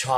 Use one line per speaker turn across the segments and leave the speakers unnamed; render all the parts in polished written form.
Cha.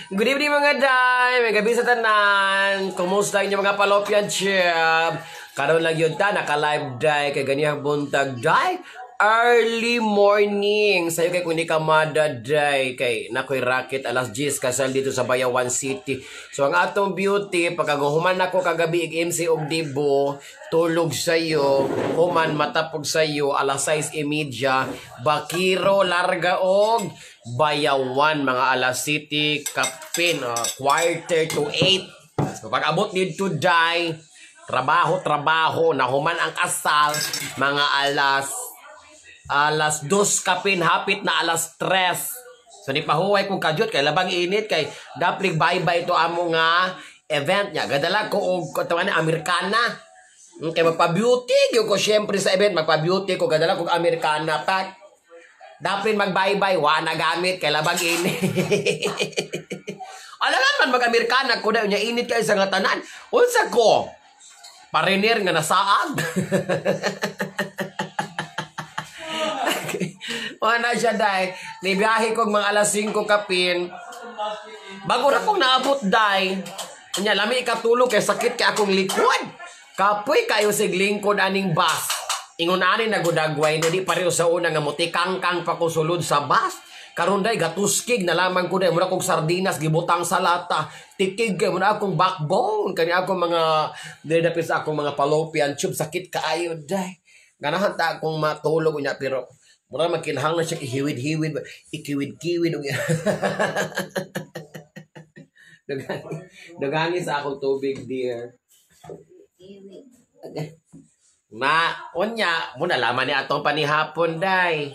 Good evening mga day, may gabi sa tanan. Kumusta inyo mga palopyan chip? Karon lang yun ta, naka-live day kay ganihang buntag day. Early morning. Sa'yo kay kung hindi ka madaday kay nakoy racket alas 10 kasal dito sa Bayawan City. So ang atong beauty, pagkaguhuman ako kagabi MC og Dibo, tulog sa'yo, human matapog sa'yo, alas 6:30, Bakiro, Larga og Bayawan, mga alas City, Kapin, quarter to 8. So pag abot dito day, trabaho, nahuman ang kasal, mga alas 2 kapin, hapit na alas 3. So ni pahuway kong kadyot kay labang init kay daplig bye-bye ito amo nga event niya. Gadala ko og katawan Amerikana. Kay magpa-beauty gyud ko syempre sa event, magpa-beauty ko gadala ko Amerikana pat. Daplig mag-bye-bye wa na gamit kay labang init. Alam man mag-Amerikana ko na nya init kay sa nga tanan. Unsa ko? Pariner nga nasaag. Wala siya day. Nibiyahe ko mga alas 5 kapin. Bago na kong naabot day. Nya lami ikatulog kay sakit kay akong likod. Kapoy kayo sig lingkod aning bus. Ingon ani nagudagway no di pareho sa una nga mutikangkang pa ko sulod sa bus. Karon day gatuskig na lamang ko day mura kong sardinas gibutang sa lata. Tikig kay muna akong backbone kani akong mga didapit sa akong mga fallopian tube sakit kaayo day. Ganahan ta akong matulog niya pero mura makinahang na siya ihiwid-hiwid, ikiwid-kiwid. Dagani sa akong tubig, dear. Unya, muna laman ni atong panihapon, day.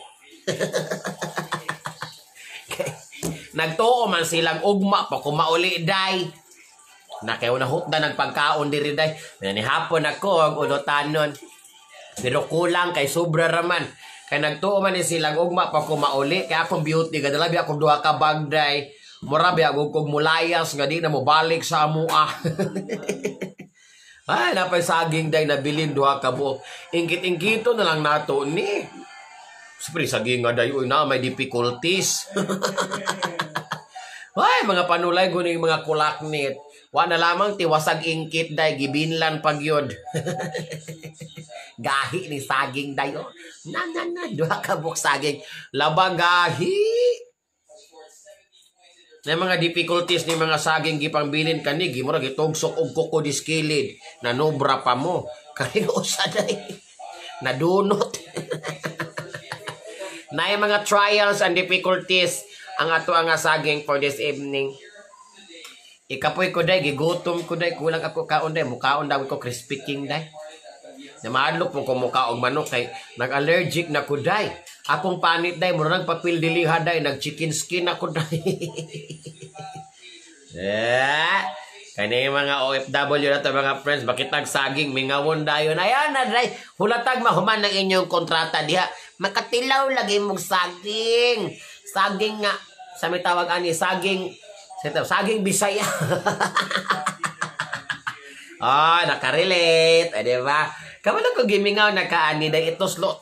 Nagtuo man silang ugma pa kumauli, day. Nakayaw na hutda nagpagkaon diri, day. Nanihapon ako, ang ulotanon. Pero kulang kay sobra raman. Kaya nagtuo man ni silang ugma pa ko mauli. Kaya akong beauty, gadalabi akong duha ka bagday. Murabi ako kong mulayas, nga di na mo balik sa amua. Ay, napay saging day na bilin duha ka buok. Ingkit-ingkito na lang nato ni. Siyempre, saging nga day, uy na, may difficulties. Ay, mga panulay, guning mga kulaknit. Wa na lamang tiwasag ingkit day, gibinlan pagyod. Gahi ni saging dayo. Duha ka buok saging. Labang gahi. Na mga difficulties ni mga saging gipangbilin kani gimura gitugsok og kuko diskilid. Nanobra pa mo. Kani usa day. Nadunot. Na mga trials and difficulties ang ato nga saging for this evening. Ikapoy ko day, gigutom ko day, kulang ako kaon day, mukaon daw ko crispy king day. Na maadlok mo ko mukaong manok kay nag-allergic na ko day. Akong panit day, mura nang papil diliha day, nag-chicken skin ako day. Kani mga OFW na to mga friends, bakit nagsaging, mingawon dayon. Ayan na day, hulatag mahuman ng inyong kontrata diha. Makatilaw lagi mong saging. Saging nga, sa may tawag ani, saging Bisaya. Nakarelate. Diba? Kaman ako gimingaw nakaani day itoslo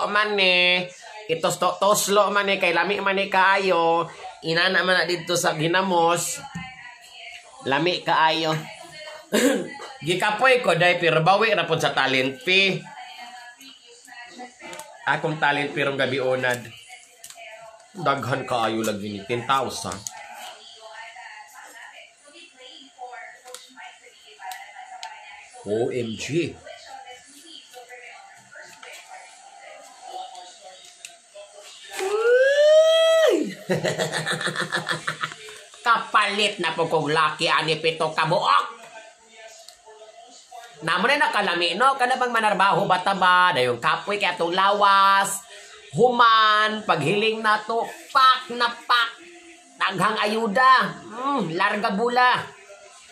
man eh. Toslo man eh kay lami man eh kaayo. Inana man na dito sa ginamos. Lami kaayo. Gikapoy ko day pero bawi ra pud sa talent fee. Akong talent pero gabi onad. Daghan kaayo lagi ni 10,000. OMG. Kapalit na po kong laki ani pito kabuok. Namo na nakalami no kada bang manarbaho bataba dayon kapoy kay atong lawas. Human paghiling nato pak na pak. Daghang ayuda. Larga bula.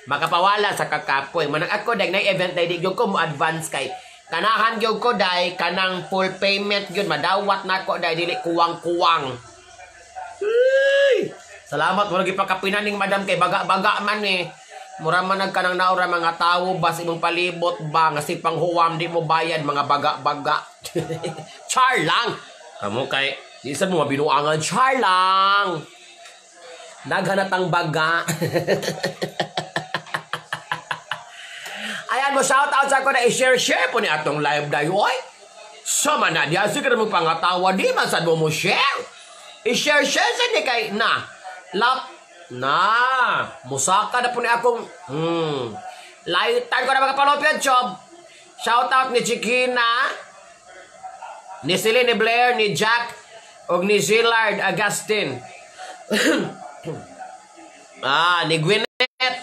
Makapawala sa kakapoy. Manang ako day na event day di gyud ko mo advance kay kanahan gyud ko day kanang full payment gyud madawat nako day dili kuwang-kuwang. Salamat mo lagi pakapinaning madam kay baga-baga man eh. Mura man nagkanang naura mga tawo bas imong palibot ba nga si panghuwam di mo bayad mga baga-baga. Char lang. Kamu kay Di isa mo mabinuangan, char lang. Naghanatang baga. Ayan mo, shout out sa ako na i-share po ni atong live dayo. Oy, sama na diya. Sige na mong pangatawa. Di man saan mo share. I-share sa ni kay na. Musaka na po ni akong layutan ko na mga palopyan, Chob. Shout out ni Chikina, ni Celine, ni Blair, ni Jack, o ni Zillard Agustin. Ni Gwyneth,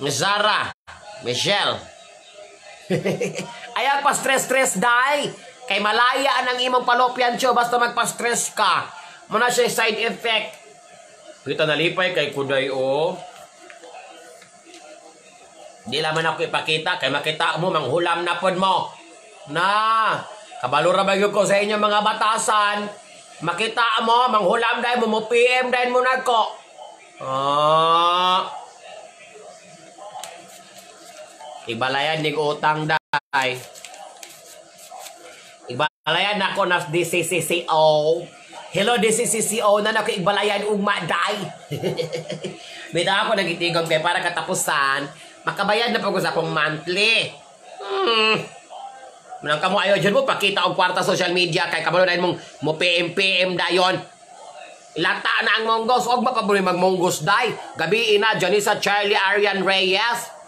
ni Zara, Michelle. Ayan pa stress dai. Kay malaya ang imong palopyan, Chob. Basta magpa-stress ka. Muna siya side effect. Kita nalipay kay Kuday o. Di laman ako ipakita kay makita mo manghulam na pod mo. Na, kabalura ba ko sa inyo mga batasan? Makita mo manghulam dahil mo PM dahil mo nagko. Ibalayan ning utang dai. Ibalayan ako na DCCCO. Hello, DCCCO na nakiibalayan ugma day. Bida ako nagitigang kay para katapusan, makabayad na po ko sa akong monthly. Manang kamo ayo dyan mo, pakita og kwarta social media kay kabalo na mong mo PM dayon. Ilata na ang monggos, og mapabuli magmonggos day. Gabi ina, Janisa Charlie Arian Reyes.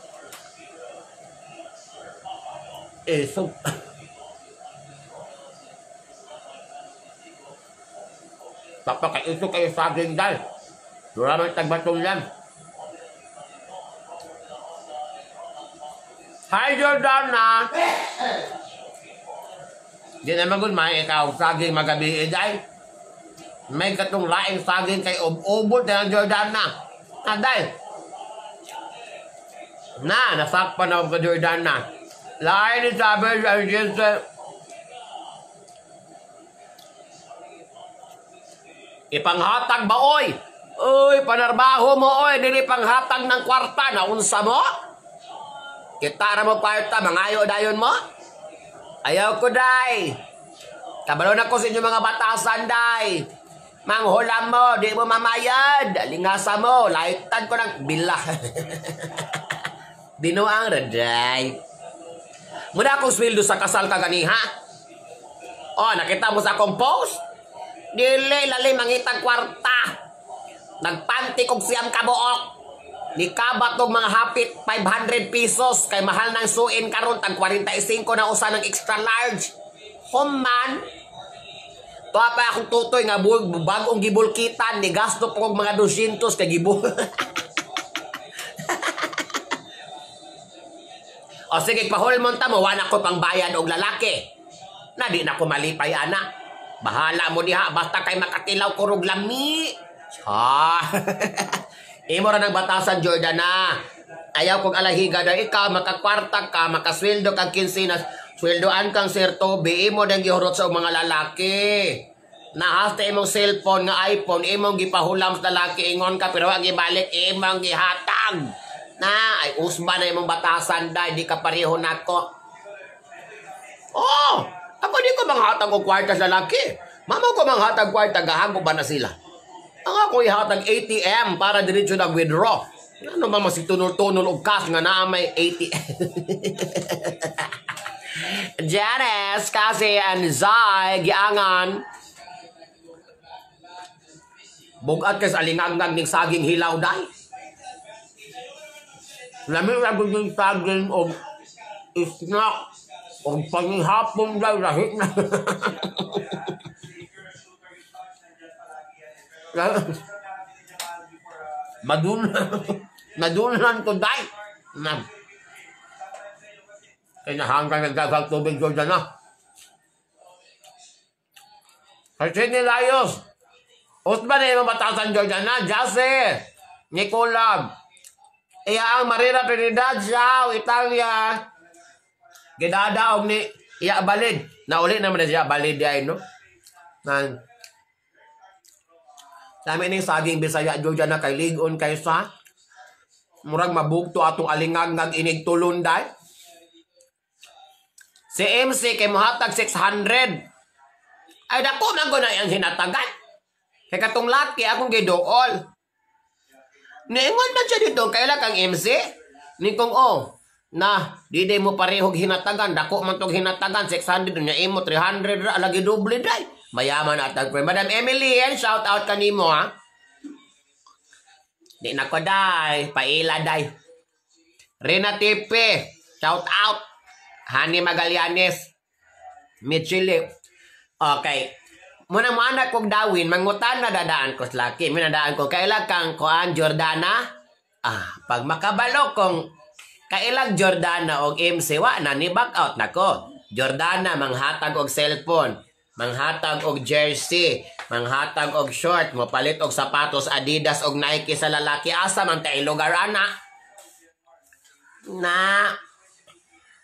Papakaito kayo sa akin dahil. Dura mo tagbatong yan. Hi, Jordana! Di naman kung may ikaw saging magabi dahil. May katong laing saging kay ubod na Jordana. Dahil. Nasakpan na ako ka Jordana. Lain ni sabi ang Jesus. Ipanghatag ba, oy? Uy, panarbaho mo, oy. Dili panghatag ng kwarta. Naunsa mo? Kita na mo kwarta. Mangayo dayon mo? Ayaw ko, day. Kabalo na ko sa inyo mga batasan, day. Manghulam mo. Di mo mamayad. Lingasa mo. Laitan ko ng bilah. Binuang raday. Muna akong sweldo sa kasal ka gani, ha? Nakita mo sa akong post? Dili lalim mangitang kwarta. Nagpanti kog siyam kabuok. Nikabat og mga hapit 500 pesos kay mahal ng suin karon tag 45 na usa ng extra large. Human. Tuwa pa akong tutoy nga bagong gibulkitan ni gasto po og mga 200 kay gibul. Sige pahulmon ta mo wala ko pang bayad og lalaki. Na di na ko malipay ana. Bahala mo diha basta kay makatilaw kurog lami. Imo ra nang batasan Jordana. Ayaw kong alahiga daw ikaw makakwarta ka, makasweldo kag kinsinas. Sweldoan kang Sir Toby, imo dang gihurot sa mga lalaki. Nahasta imong cellphone nga iPhone, imong gipahulam sa lalaki ingon ka pero wag ibalik imong gihatag. Ay usba na imong batasan dai di ka pareho nako. Ako di ko manghatag og kwarta sa lalaki. Mama ko manghatag kwarta, gahago ba na sila? Ang ako ihatag ATM para diretso nag-withdraw. Ano ba masitunol-tunol og cash nga na may ATM? Janice, kasi and Zay, giangan. Bugat ka sa alingang ning saging hilaw dahil. Lamin lang yung saging o snack. O panghapon daw, lahit na. Madunan ko dahil. Kaya nahanggang nagdagang tubig ko dyan na. Kasi nilayos. Usman na yung batasan dyan na. Jase. Nicolab. Iya ang Marina Trinidad siya. Italia. Gidadaog ni Iya Balid. Nauli naman na siya Balid yan, no? Dami ning saging Bisaya Georgia na kay ligon kaysa murag mabugto atong alingag inig tulon day. Si MC kay mohatag 600. Ay dako man ko na yung hinatagan. Kay katong laki akong gidool. Niingon man siya dito, kailan kang MC? Nikong na, di mo parehog hinatagan, dako man tong hinatagan, 600, niya imo 300, lagi doble day. Mayaman atag friend. Madam Emily, shout out kanimo ha. Di na ko day, paila day. Rina Tipe, shout out. Hani Magallanes, Michile. Okay. Muna mo anak kong dawin, mangutan na dadaan ko sa laki. Minadaan ko, kailan kang kuan Jordana? Pag makabalo kong kailang Jordana o MC, na ni back out na ko. Jordana, manghatag og cellphone, manghatag og jersey, manghatag og short, mapalit og sapatos Adidas og Nike sa lalaki. Asa man tayo lugar, ana? Na,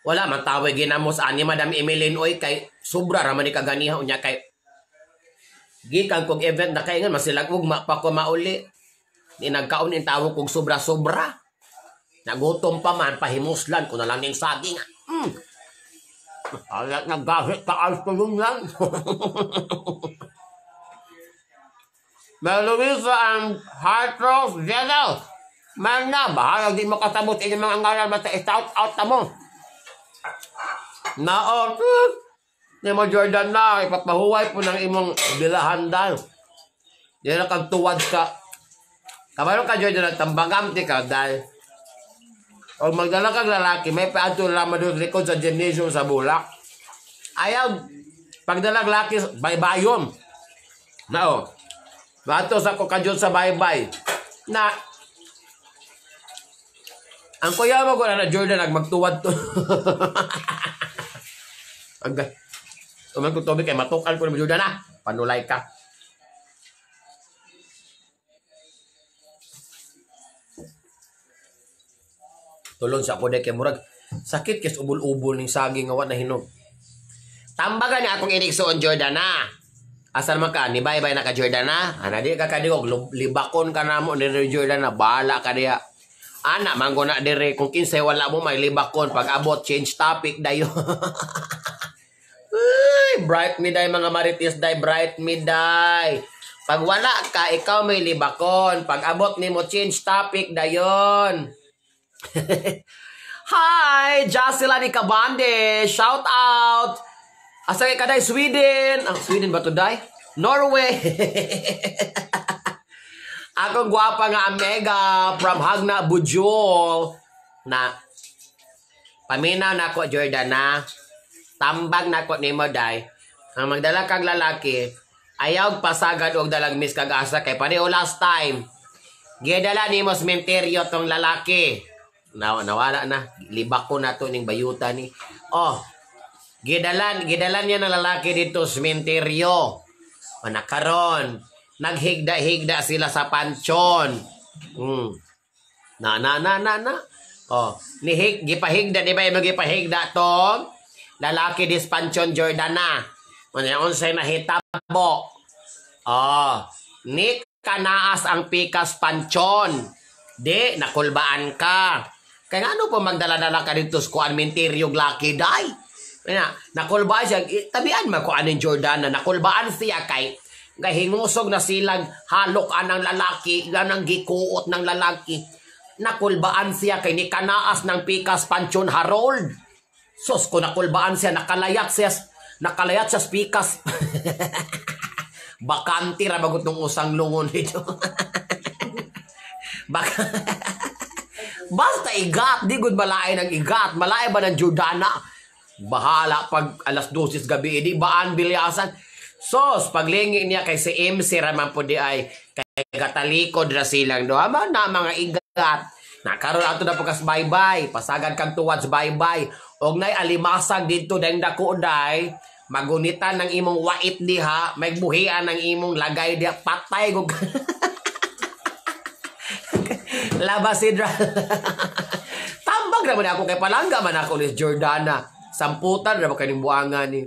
wala man tawag ginamos ani Madam Emeline, oy, kay sobra raman ni kaganiha unya kay gikan kog event na kay nga masilag ug pa ko mauli. Di nagkaon in tawag kog sobra-sobra. Nagutom pa man pahimuslan ko na lang ning saging. Alat nagahit ka as tulong lang. Meluisa and Heart Rose Jello. Man na, bahala di mo kasabot inyong mga ngalan basta i-shout out na mo. Naon, ni mo Jordan na, ipapahuway po ng imong bilahan dahil. Di na kang tuwad ka. Kamaro ka Jordan, tambagamti ka dahil. O magdala kang lalaki, may paanto naman doon likod sa gymnasium sa Bulak. Ayaw, pagdalag lalaki, baybayon. Na bato sa kukadyon sa baybay. Na, ang kuya mo ko na Jordan, nagmagtuwad to. Agay. Tuman ko tubig kay matukal ko na Jordan na. Panulay ka. Tulon sa ako dahil kay murag. Sakit kes ubul-ubul ning saging nga na hinog. Tambagan niya akong iniksoon Jordan na. Asal man ka, ni bye-bye na ka Jordan na. Ana di ka kadigog, libakon ka na mo ni Jordan na. Bahala ka diya. Ana, manggo na dire. Kung kinsay wala mo, may libakon. Pag abot, change topic dayo. Uy, bright miday mga marites day, bright miday. Pag wala ka, ikaw may libakon. Pag abot ni mo, change topic dayon. Hi, Jocelyn Ikabande. Shout out. Asa ka day, Sweden. Sweden ba to day? Norway. Akong gwapa nga Amega from Hagna, Bujol. Na, paminaw na ko, Jordan na. Tambag na ko ni mo day. Ang magdala kang lalaki, ayaw pasagad og dalag miss kag asa kay pareho last time. Gidala ni mo sementeryo tong lalaki. Nawala na. Libak ko na to ning bayuta ni. Gidalan niya ng lalaki dito sementeryo. Nakaron. Naghigda-higda sila sa pansyon. Gipahigda, di ba yung gipahigda tong lalaki dis pansyon Jordana. Unsay nahitabo. Ni kanaas ang pikas pansyon. Di, nakulbaan ka. Kaya nga ano po magdala-dala ka dito sa kuan menteryo laki day. Nakulbaan siya. Tabian mo kuan ng Jordana. Nakulbaan siya kay hingusog na silang halok ng lalaki, ganang gikuot ng lalaki. Nakulbaan siya kay ni kanaas ng pikas pansyon Harold. Sos ko nakulbaan siya, nakalayat siya pikas. Bakanti ra bagot ng usang lungon dito. Basta igat, di gud malaay ng igat, malaay ba ng Jordana? Bahala pag alas 12 gabi, di baan bilyasan. Sos, paglingi niya kay si MC raman po di ay kay katalikod ra silang do. Ama na mga igat. Nakaroon ato na pagkas bye-bye. Pasagad kang towards bye-bye. Og nay alimasag dito dahil dako day. Magunitan ng imong wait diha. May buhian ng imong lagay diha. Patay ko. Labasidra. Tambag naman ako kay palangga man ako ni Jordana. Samputan na ba kayong buangan ni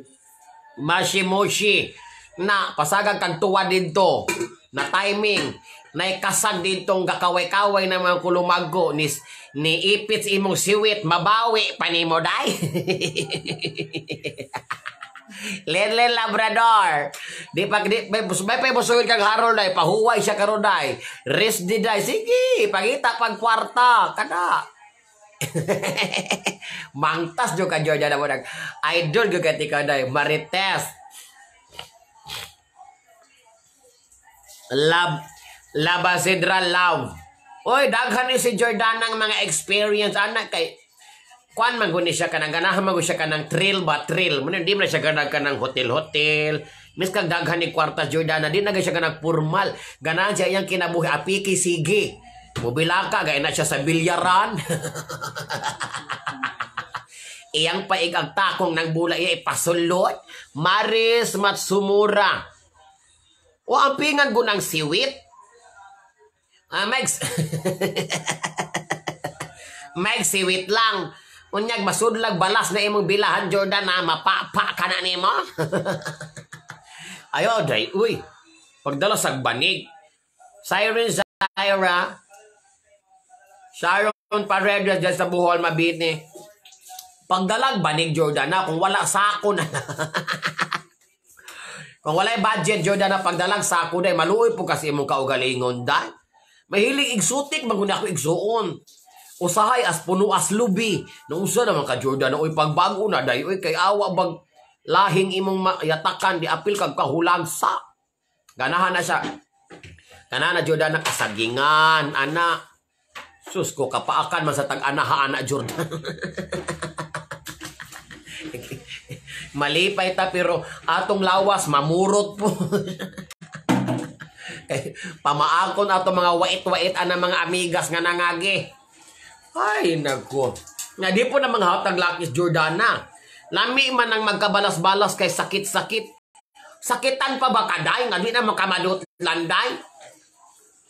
Mashimoshi na pasagang kang tuwa dito na timing na ikasag ditong gakaway-kaway na mga kulumago ni ipits imong siwit mabawi panimo day. Lenlen Labrador. Di pag di may busuhin kang Harold day, pahuway siya karon day. Rest di day. Sige, pagita pag kwarta kada. Mangtas jo ka Jordan mo nag idol jo ka tika day Marites. Labasidra Love. Oy, daghan ni si Jordan ng mga experience anak kay kuan man guni siya kanang ganahan man siya kanang thrill ba thrill mo di man siya kanang hotel mis kag daghan ni kwartas Jordan di na siya kanang formal ganahan siya iyang kinabuhi apiki sige mobilaka gay na siya sa bilyaran. Iyang paig ang takong ng bula iya ipasulot Maris Matsumura o ang pingan gunang siwit Max Max siwit lang. Unyag masudlag balas na imong bilahan Jordan na mapapa ka na nimo. Ayo day, uy. Pagdala sag banig. Siren Zaira. Sharon Paredes dyan sa Bohol Mabini. Pagdalag banig Jordan na kung wala sako na. Kung wala budget Jordan na pagdalag sako day maluoy po kasi imong kaugalingon day. Mahilig igsutik maguna ako igsuon. Usahay as puno as lubi. Nung usa naman ka Jordan, oy pagbago na day, oy kay awa bag lahing imong yatakan di apil kag kahulagsa. Ganahan na siya. Ganahan na Jordan na kasagingan, ana. Sus ko kapaakan man sa tag-anaha ana Jordan. Malipay ta pero atong lawas mamurot po. Pamaakon ato mga wait-wait ana mga amigas nga nangagi. Ay, nako. Nga di po na mga hatag lakis Jordana. Lami man ang magkabalas-balas kay sakit-sakit. Sakitan pa ba kaday? Nga di na makamadot landay.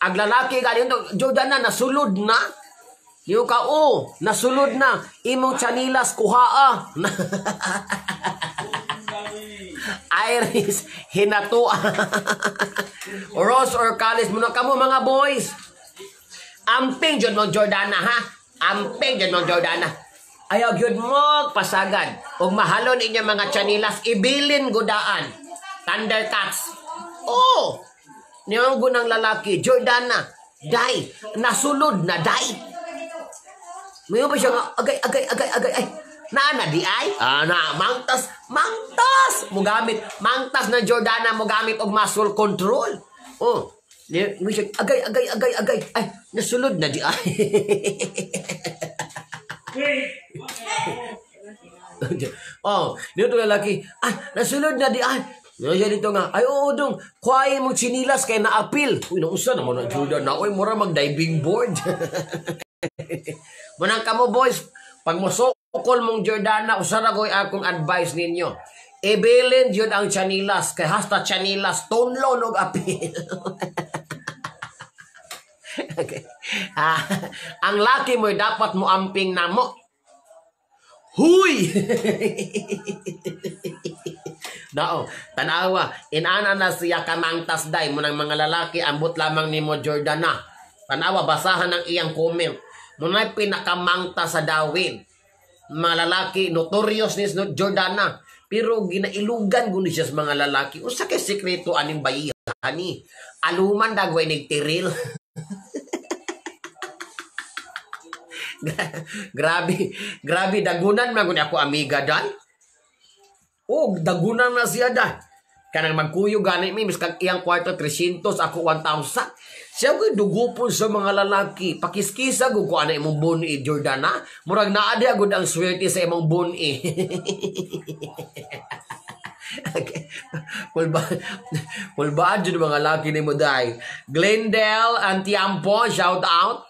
Ang lalaki ganito, Jordana, nasulod na. Yung ka, nasulod na. Imong chanilas, kuhaa. Iris, hinatua. Rose or Calis, muna kamo mga boys. Amping jud mo Jordana ha. Amping jud mo Jordana. Ayaw jud mo pasagad. Ug mahalon inyo mga chanilas ibilin gudaan. Thundercats. Oh. Niyong gunang lalaki Jordana. Day, nasulod na day. Mayo ba siya nga agay ay. Naana di ay? Na mangtas. Mugamit mangtas na Jordana mo gamit og muscle control. Oh. Agay. Ay, nasulod na di ay. Dito lalaki. Ay, nasulod na di ay. Dito nga. Ay, dong. Kuhay mo chinilas kay naapil. Uy, nausa naman ang Jordan na. Uy, mura mag-diving board. Munang kamo, boys. Pag musukol mong Jordana, usara ko akong advice ninyo. Ibilin yun ang chanilas. Kay hasta chanilas, tunlo nog apil. Okay. Ang laki mo dapat mo amping na mo. Huy! Dao, tanawa, inana na siya kamangtas day mo ng mga lalaki, ambot lamang ni mo Jordana. Tanawa, basahan ang iyang comment. Muna'y pinakamangtas sa Dawin. Mga lalaki, notorious ni Jordana. Pero ginailugan guni siya sa mga lalaki. Usa kay sekreto aning bayihan ni. Aluman dagway nagtiril. grabe dagunan man ako amiga dan. Dagunan na siya dan. Kanang magkuyo gani mi miskag iyang kwarto 300 ako 1,000. Siya ko dugupon sa mga lalaki. Pakiskisa ko ana imong buni Jordana. Murag naa di agud ang swerte sa imong buni. Okay. Pulbaan dyan mga laki ni mo day. Glendale Antiampo, shout out.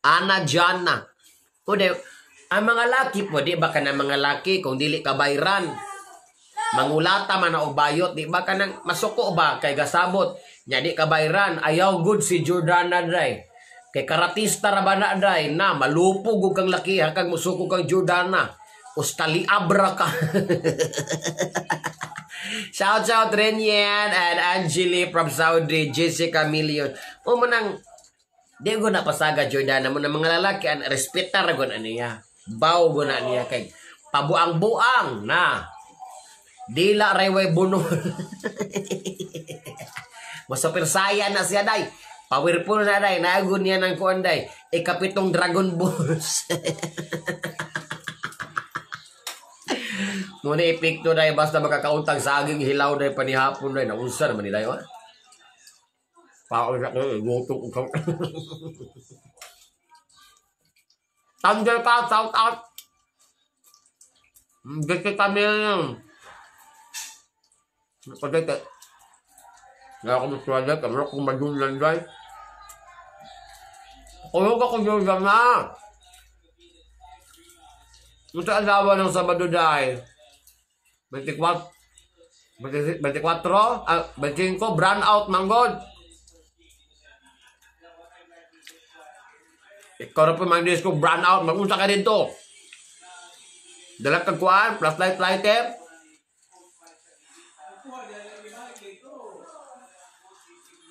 Ana Jana. Ang mga laki po, di ba ka na mga laki kung dili ka bayran? Mangulata man na bayot, di ba ka nang masuko ba kay gasabot? Nya di ka bayran, ayaw good si Jordana day. Kay karatista ra ba na day na malupog kang laki kag musuko kang Jordana. Ustali abra ka. Shout out Renyan and Angeli from Saudi, Jessica Million. Manang di ko napasaga Jordana mo na mga lalaki an respetar gon aniya. Baw go na niya kay pabuang-buang na. Dila rayway bunol. Masupir saya na siya day. Powerful na day. Naagun niya ng kuan day. Ikapitong Dragon Balls. Muna epekto day. Basta makakauntang saging hilaw day panihapon day. Naunsa naman nila yun. Paul ko. Gutong ko. Thunder ka. Shout out. Gati kami lang. Pagkita. Nga ako maswala. Kamara kung madunlan day. Kulog ako yun na. Ito asawa ng Sabado day. 24. 25, brown out manggod. Ikaw na po mag-dis ko, brown out. Mag-unsa ka dito. Dalag kagkuhan, plus light eh.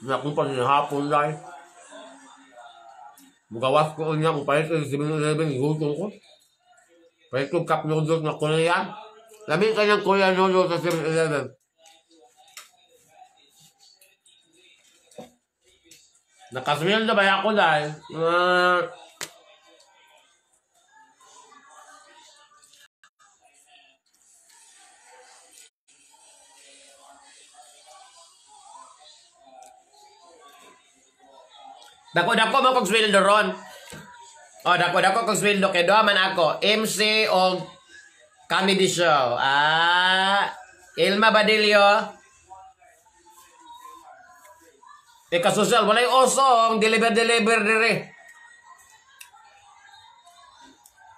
Nakong pa rin hapon dahil. Magawas ko niya, kung palit ko yung 7-Eleven, gutong ko. Palit ko cup noodles na Korean. Lamin ka ng Korean noodles sa 7-Eleven. Nakasmil na ba ako dahil? Dako mo kong sweldo ron. O, dako kong sweldo. Kaya doon man ako. MC o comedy show. Ilma Badillo. Ika-social. Walay osong. Deliver dire.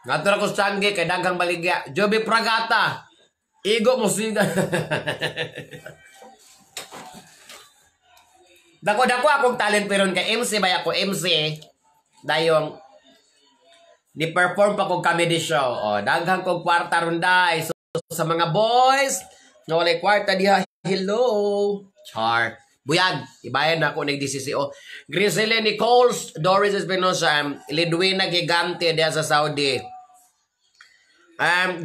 Natura ko Changi. Kay Dagang Baligya. Joby Pragata. Igo mo siga. Dako akong talent pero kay MC ba ako MC dayong ni-perform pa kong comedy show. O, daghang kong kwarta runday. So, sa mga boys na walay kwarta diha, hello. Char. Buyag. Ibayan na ako nag-DCCO. Griselda Nichols, Doris Espinosa, Lidwina Gigante diha sa Saudi.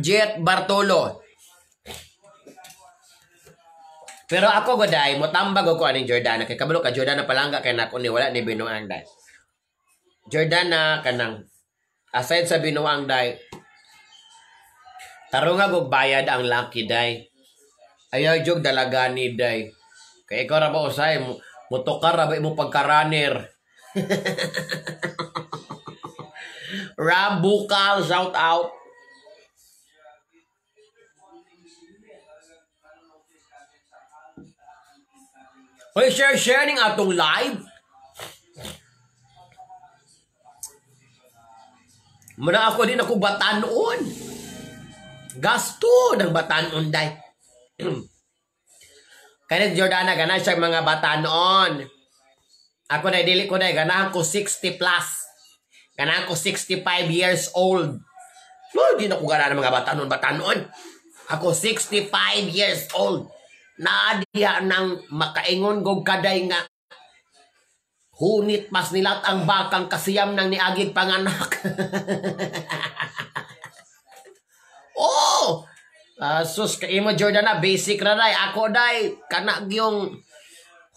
Jet Bartolo. Pero ako goday, motambag ako aning Jordana. Kay kabalo ka Jordana palangga kay nako ni wala ni binuang day. Jordana kanang aside sa binuang day. Tarunga og bayad ang lucky day. Ayaw jog dalaga ni day. Kay ikaw ra ba usay motokar ra ba imo pagka-runner. Rabukal shout out. Hoy, share ning atong live. Muna ako din ako batanon. Gasto ng batanon day. Kaya Jordana gana siya mga batanon. Ako na dili ko na ganahan ko 60 plus. Ganahan ko 65 years old. No, di na ko ganahan ng mga batanon. Ako 65 years old. Naadiya ng makaingon gog kaday nga hunit mas nilat ang bakang kasiyam ng niagid panganak. Oh! Sus, kay mo Jordana, basic na day. Ako day, kanag yung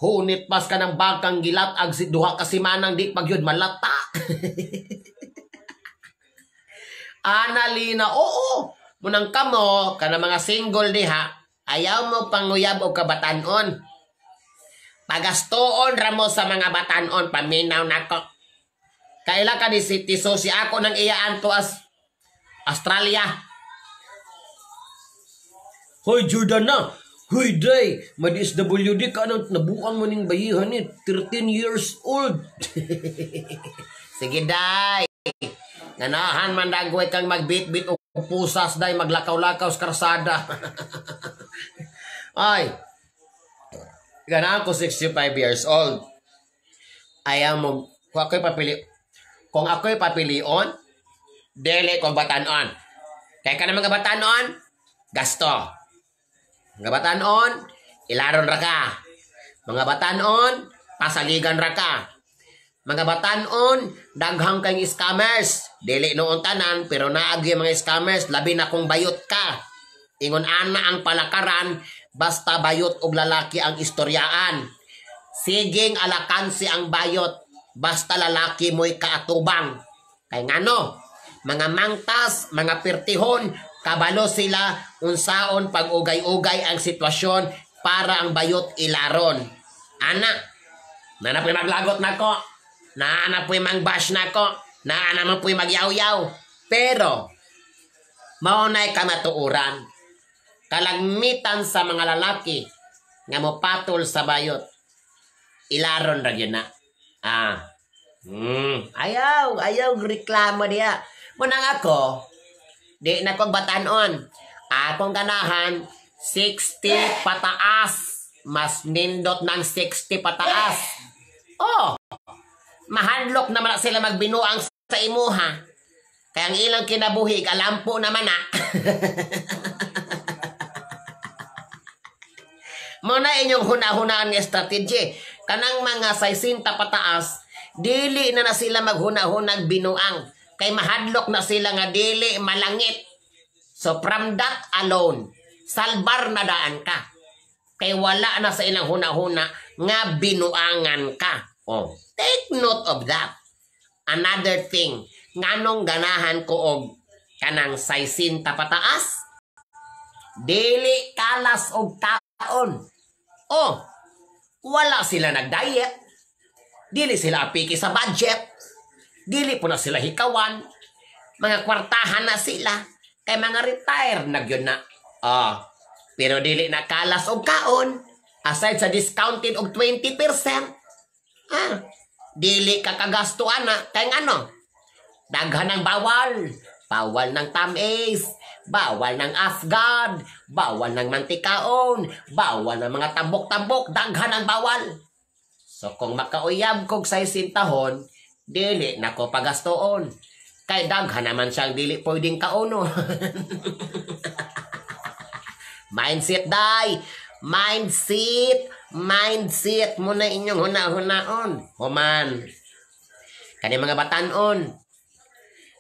hunit pas ka ng bakang gilat ag duha ka simanang di pagyud malata. Analina, oo. Munang kamo, kana mga single diha, ayaw mo panguyab o kabatanon. Pagastoon ramo sa mga batanon, paminaw nako. Kaila ka ni City so si ako nang iyaan to as Australia. Hoy Jordana, hoy day, mad-SWD ka nang nabuang mo ning bayihan ni 13 years old. Sige day. Ganahan man dagway kang magbit-bit o pusas day maglakaw-lakaw sa karsada. Ay. Ganahan ko 65 years old. Ayaw mo kung ako'y papilion, dili ko batanon. Kaya ka na mga batanon, gasto. Mga batanon, ilaron ra ka. Mga batanon, pasaligan ra ka. Mga batanon, daghang kang scammers. Dili noon tanan, pero naagi mga scammers, labi na kung bayot ka.
Ingon ana ang palakaran, basta bayot og lalaki ang istoryaan. Siging alakansi ang bayot, basta lalaki mo'y kaatubang. Kay ngano, mga mangtas, mga pirtihon, kabalo sila unsaon pag-ugay-ugay ang sitwasyon para ang bayot ilaron. Ana, nanapoy maglagot nako, naanapoy mangbash nako, naanapoy magyaw-yaw. Pero, maunay kamatuuran, kalagmitan sa mga lalaki nga mopatol sa bayot, ilaron ra gyud na. Ayaw reklamo diya. Munang ako, di na kong batanon. Akong ganahan, 60 pataas. Mas nindot ng 60 pataas. Oh, mahadlok naman sila magbinuang sa imuha. Kaya ang ilang kinabuhig, alampo naman na. Muna inyong hunahunaan ng strategy. Kanang mga 60 pataas, dili na sila maghunahunag binuang. Kay mahadlok na sila nga dili malangit. So from that alone, salbar na daan ka. Kay wala na sa ilang hunahuna nga binuangan ka. Oh, take note of that. Another thing, nganong ganahan ko og kanang 60 pataas, dili kalas og taon. Oh, wala sila nag-diet. Dili sila apiki sa budget. Dili po na sila hikawan. Mga kwartahan na sila. Kay mga retire na yun na. Pero dili na kalas og kaon. Aside sa discounted og 20%. Dili ka kagastuan na. Kay ano? Daghan ng bawal. Bawal ng tamis. Bawal ng Afghan. Bawal ng mantikaon. Bawal ng mga tambok-tambok. Daghan ng bawal. So kung makauyab kog sa isintahon, dili na ko pagastoon. Kay daghan naman siyang dili pwedeng kauno. Mindset, day. Mindset muna inyong huna-hunaon. Human. Kani mga batanon.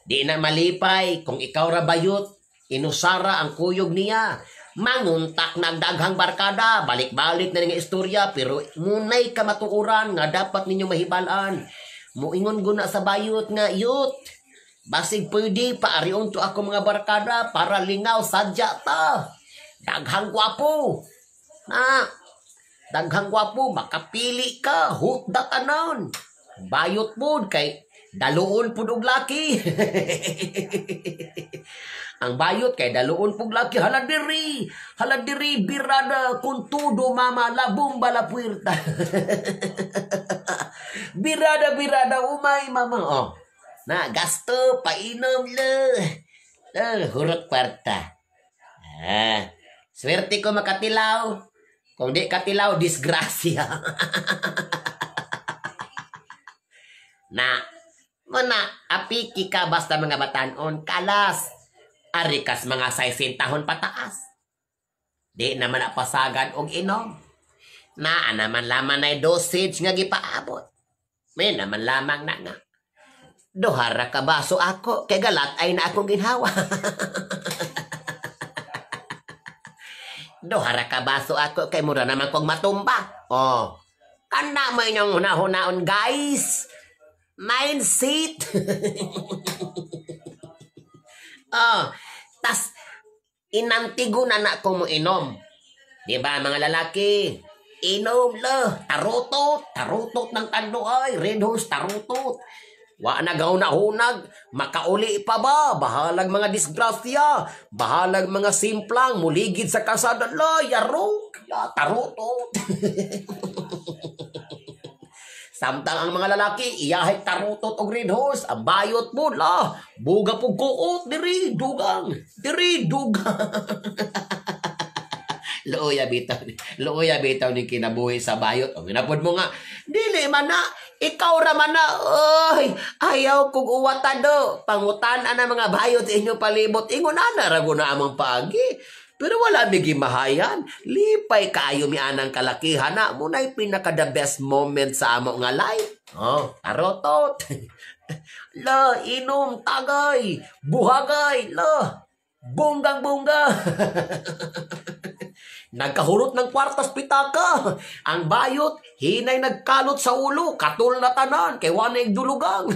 Di na malipay kung ikaw ra bayot, inusara ang kuyog niya. Manguntak na daghang barkada, balik-balik na nga istorya, pero munay ka matuuran nga dapat ninyo mahibalaan. Muingon guna sa bayot nga, yut, basig pwede paarion to ako mga barkada para lingaw sadya ta. Daghang gwapo. Daghang gwapo, makapili ka, hutda tanan. Bayot po, kay daluon po og laki. Ang bayot kay daluon pug laki, haladiri birada kun tudo mama la bomba la puerta. birada umay mama. Na gasto painom le. Hurot kwarta. Swerte ko makatilaw. Kung di katilaw, disgrasya. Muna, apiki ka basta mga batanon, kalas. Arikas mga 60 tahon pataas. Di naman napasagad og inom. Naman lamang na dosage nga gipaabot. May naman lamang na nga. Duhara ka baso ako, kay galat ay na akong ginhawa. Duhara ka baso ako, kay mura naman kong matumba. Kanda mo inyong hunahunaon, guys. Mindset. Tas inantigo na ko mo inom. Di ba mga lalaki? Inom lo, tarutot ng tando ay, red horse, tarutot. Wa na gauna-hunag, makauli pa ba? Bahalag mga disgrasya, bahalag mga simplang, muligid sa kasada, lo, yarok, tarutot. Samtang ang mga lalaki, iyahay tarutot og red horse, ang bayot mo, la, buga po kuot, diri, dugang. Looya bitaw ni kinabuhi sa bayot. O ginapod mo nga, dili man na, ikaw raman na, oy, ayaw kong uwatado. Pangutan na mga bayot sa inyo palibot, ingon na rago na amang paagi. Pero wala bigi mahayan. Lipay kaayo mi anang kalakihan na. Muna'y pinaka the best moment sa amo nga life. Tarotot. Lo, inom, tagay, buhagay, lo.
Bonggang-bongga. Nagkahurot ng kwartas pitaka. Ang bayot, hinay nagkalot sa ulo. Katul na tanan, kay wanay dulugang.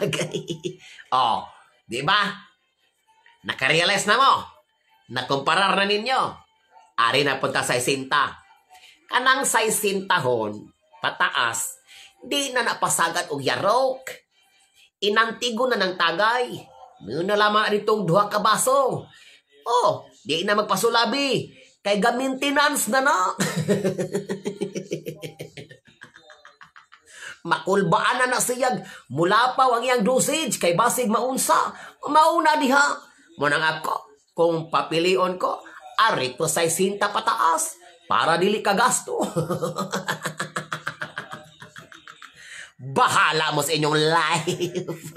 Okay. Oh, di ba? Nakarealize na mo. Nakumparar na ninyo. Ari na punta sa isinta. Kanang sa isintahon, pataas, di na napasagat og yarok. Inantigo na ng tagay. Mayroon na lamang itong duha ka baso. Oh, di na magpasulabi. Kay ga-maintenance na na. Makulbaan na siyag. Mula pa ang iyang dosage. Kay basig maunsa. Mauna diha. Munang ako, kung papilion ko, ari ko sa sinta pataas. Para dili ka gasto. Bahala mo sa inyong life.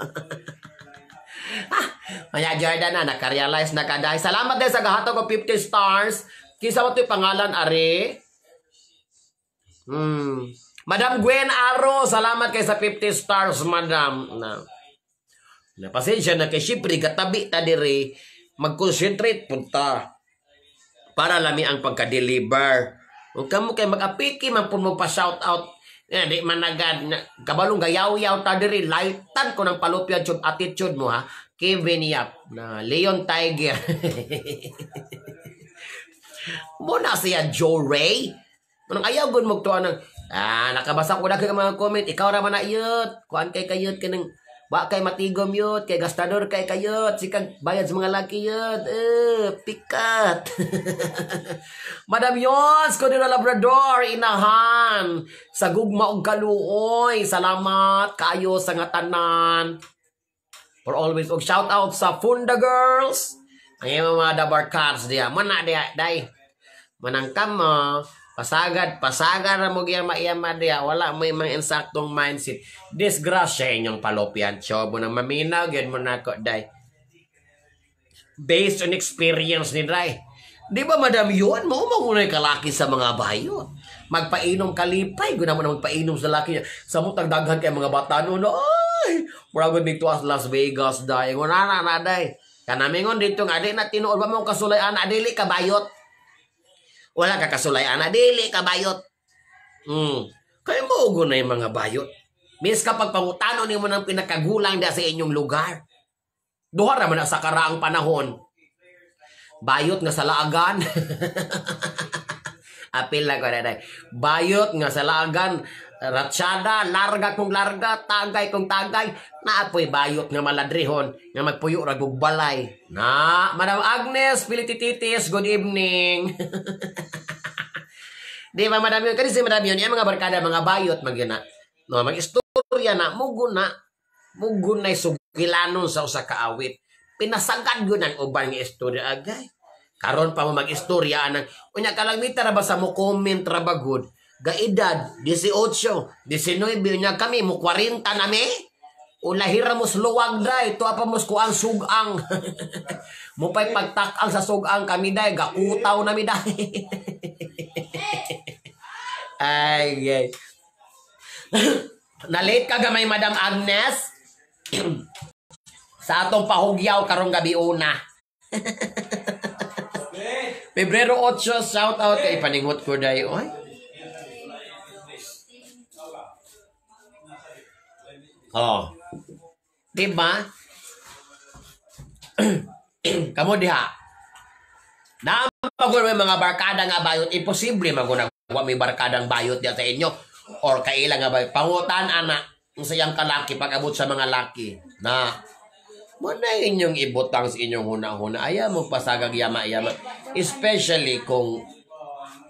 Maya Jordan na, nakarealize na ka dahil. Salamat din sa gahato ko 50 stars. Kisa mo ito yung pangalan, Ari? Madam Gwen Aro, salamat kay sa 50 stars, Madam. Napasensya na kay Siyempre, gatabi ta diri. Mag-concentrate punta. Para lami ang pagka-deliver. Huwag ka mo kay mag-apiki, man po mo pa-shoutout. Di managad. Kabalong gayaw-yaw ta diri. Lightan ko ng palupyan attitude mo, ha? Kevin Yap na Leon Tiger. Muna siya Joe Ray. Manang ayaw gun magtuan ng nakabasa ko na kay mga comment. Ikaw raman na yut. Kuan kay kayut ka ng ba kay matigom yut. Kay gastador kay kayut. Sikag bayad sa mga laki yut. Pikat. Madam Yons, ko din na Labrador. Inahan. Sa gugma og kaluoy. Salamat kayo sa ngatanan. For always, og shout out sa Funda Girls. Ang iyong mga dabar cards diya. Mana diya, day. Manangkam mo. Pasagad na mo giyama diya. Wala mo yung mga insaktong mindset. Disgrasya inyong palopian. Chobo nang maminaw. Yan mo na ko, day. Based on experience ni day. Di ba, madam yun? Maunay kalaki sa mga bayo. Magpainom kalipay. Guna mo na magpainom sa laki niya. Sa mutang daghan kay mga bata no. Ay! Murag big to Las Vegas day. Ngunana na day. Kanamingon dito nga di na tinuod ba mo kasulayan na dili ka bayot. Wala ka kasulayan na dili ka bayot. Kaya mo na yung mga bayot. Mis kapag pangutano ni mo ng pinakagulang da sa inyong lugar. Duha ra man sa karaang panahon. Bayot nga sa laagan. Apil na ko na day. Bayot nga sa laagan. Ratsyada, larga kong larga, tagay kong tagay, naapoy bayot nga maladrihon, nga magpuyo ragog balay. Na, Madam Agnes, Pilitititis, good evening. Di ba, Madam yun? Kasi si Madam yun, yung mga barkada, mga bayot, magyana. No, mag-istorya na, mugun na sugilanon sa usa ka awit. Pinasagad yun ang ubang istorya agay. Karon pa mo mag-istorya, unya kalamita ra ba sa mo comment ra ba good? Gaedad, 18, 19, niya kami, mo 40 na me. Ulahira mo sluwag da, ito apa mo kuang sugang. Mo pa'y pagtakal sa sugang kami da, gakutaw na mi da. Ay, guys. Nalate ka gamay, Madam Agnes. Sa atong pahugyaw karong gabi una. Pebrero 8, shout out kay paningot ko day. Oy. Oh. Diba? Kamu diha. Napagod may mga barkada nga bayot, imposible magunagawa may barkadang bayot diya sa inyo. Or kailang nga bayot. Pangutan, anak, ang sayang kalaki pag-abot sa mga laki. Na, muna inyong ibutang sa inyong huna-huna. Ayaw mo pasagag yama-yama. Especially kung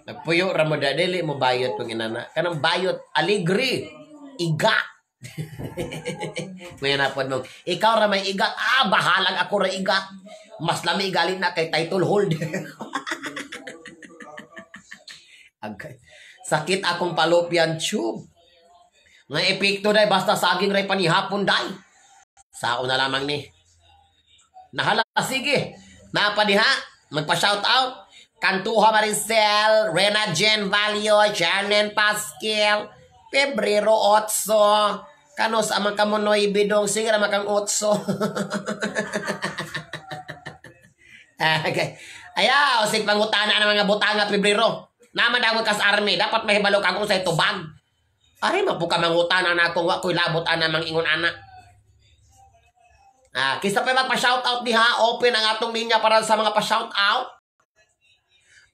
nagpuyo ramo dadili mo bayot kung inana. Kanang bayot, aligri, iga. May napod mong, ikaw ra may igat. Bahalag ako ra igat. Mas lami igalin na kay title holder. Agay. Sakit akong fallopian tube. Nga epekto day basta saging ray panihapon day. Sao na lamang ni. Nahala, sige. Napadiha, magpa-shout out. Kantuha Maricel, Rena Jen Valio, Charlene Pascal, Pebrero 8,
Kanos amang kamonoy bidong sige ra makang otso. Okay. Ayaw, sig pangutana ng mga butanga Pebrero. Naman daw kas army, dapat mahibalo kang usay tubag. Ari mapuka mangutana na kung wa ko'y labot ana mangingon ana. Kisa pa magpa-shout out diha, open ang atong linya para sa mga pa-shout out.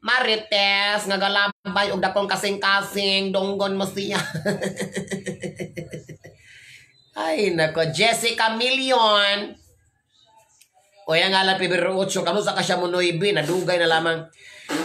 Marites, nga galambay og dakong kasing-kasing, donggon mo siya. Ay nako, Jessica Million. O yan nga lang, Pebrero 8, kamusta ka siya mo noibi, nadugay na lamang.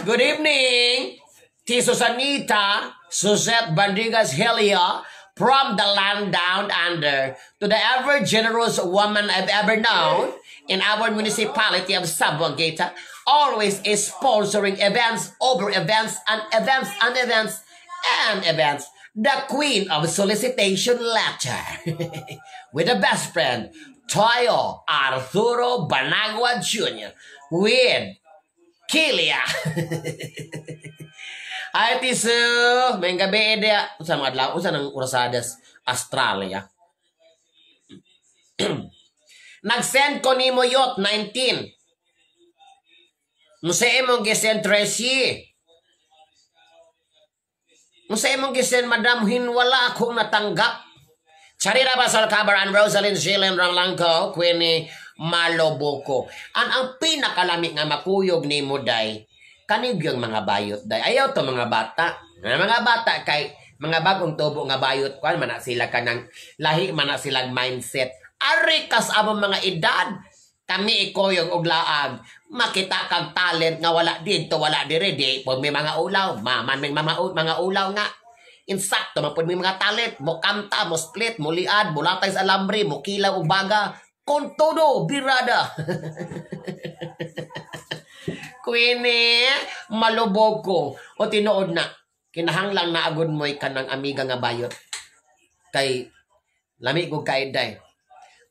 Good evening, T. Susanita, Suzette Bandigas Helia, from the land down under, to the ever-generous woman I've ever known in our municipality of Sabuangita, always is sponsoring events over events and events and events and events. The queen of solicitation letter. With the best friend, Toyo Arturo Banagua Jr. with Kilia. Ay tisu, may gabi dia usa mga adlaw usa nang orasadas Australia. Nag-send ko ni mo yot 19. Musa imong gisend 13. Musa imong gisend madam hinwala akong natanggap. Charira Basal Cabaran, Rosalind Jillian Ramlangko, Queenie Maloboko. Ang pinakalami nga makuyog ni mo day, kanig yung mga bayot day. Ayaw to mga bata. Mga bata kay mga bagong tubo nga bayot kwan man sila kanang lahi man silang mindset. Ari kas among mga edad kami ikoyog og laag makita kang talent nga wala dito wala dire di pag may mga ulaw maman may mga ulaw nga insakto man pud may mga talent mo kanta mo split mo liad mo latay sa alambre mo kilaw og baga con todo birada. Queenie Maloboko o tinuod na kinahanglang na agud mo'y kanang amiga nga bayot kay lami ko kay day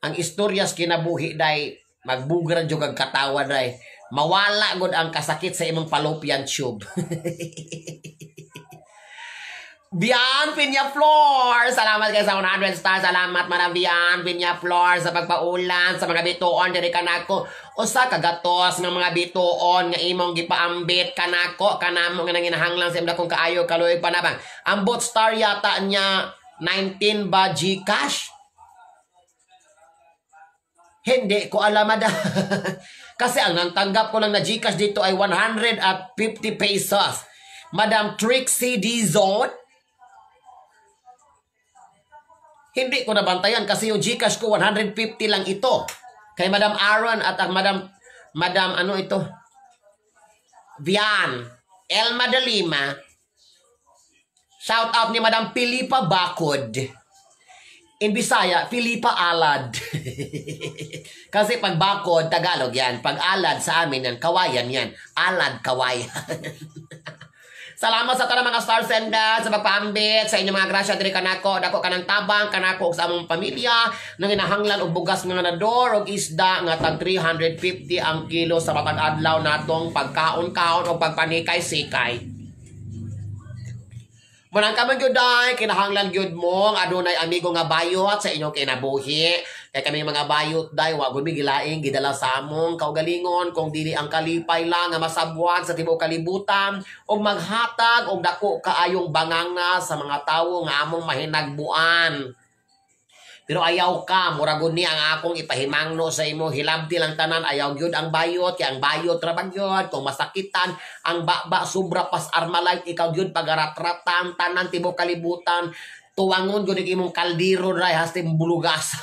ang istoryas kinabuhi day magbugaran jud ang katawa day mawala gud ang kasakit sa imong fallopian tube. Bian Piñaflor, salamat kayo sa 100 stars. Salamat Madam Bian Piñaflor sa pagpaulan sa mga bituon diri kanako. Usa ka gatos ng mga bituon nga imong gipaambit kanako kanamo nga nanginahanglan sa imong kong kaayo kaloy panabang. Ang bot star yata niya 19 ba GCash? Hindi ko alam ada. Kasi ang tanggap ko lang na GCash dito ay 150 pesos. Madam Trixie Dizon, hindi ko nabantayan kasi yung GCash ko 150 lang ito. Kay Madam Aaron at ang Madam ano ito? Vian Elma de Lima. Shout out ni Madam Pilipa Bakod. In Bisaya, Pilipa Alad. Kasi pag Bakod, Tagalog yan. Pag Alad sa amin yan, kawayan yan. Alad, kawayan. Salamat sa tanang mga star sender sa pagpaambit sa inyong mga grasya diri kanako dako kanang tabang kanako sa among pamilya nang hinahanglan og bugas nga nador og isda nga tag 350 ang kilo sa matag adlaw natong pagkaon-kaon o pagpanikay-sikay. Manang ka man gyud day kinahanglan gyud mo nga adunay amigo nga bayot sa inyong kinabuhi. Kay kami mga bayot day wa gud mi gilaing gidala sa among kaugalingon kung dili ang kalipay lang nga masabwag sa tibuok kalibutan og maghatag og dako kaayong banganga sa mga tawo nga among mahinagbuan. Pero ayaw ka, mura gud ni ang akong ipahimangno sa imo, hilabti lang tanan, ayaw gyud ang bayot, kay ang bayot ra bagyod, kung masakitan, ang baba sobra pas Armalite, ikaw gyud pagaratratan, tanan tibuok kalibutan, tuwangon gyud imong kaldero ray hastim bulugas.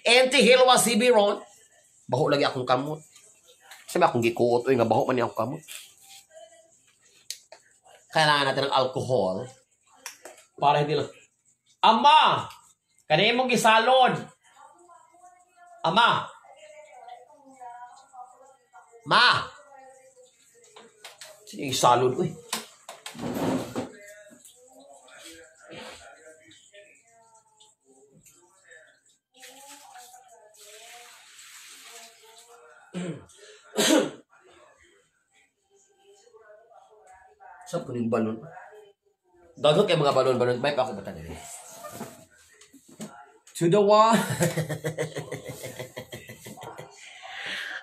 Enti Hilwa Sibiron, baho lagi akong kamot. Sabi akong gikuot, nga baho man ni akong kamot. Kailangan natin ng alcohol para hindi lang. Ama! Kani mong gisalod. Ama! Ma! Sige, gisalod. Uy. Saan po yung balon? Dagot kayo mga balon-balon. May pa ako bata nila.
To the one.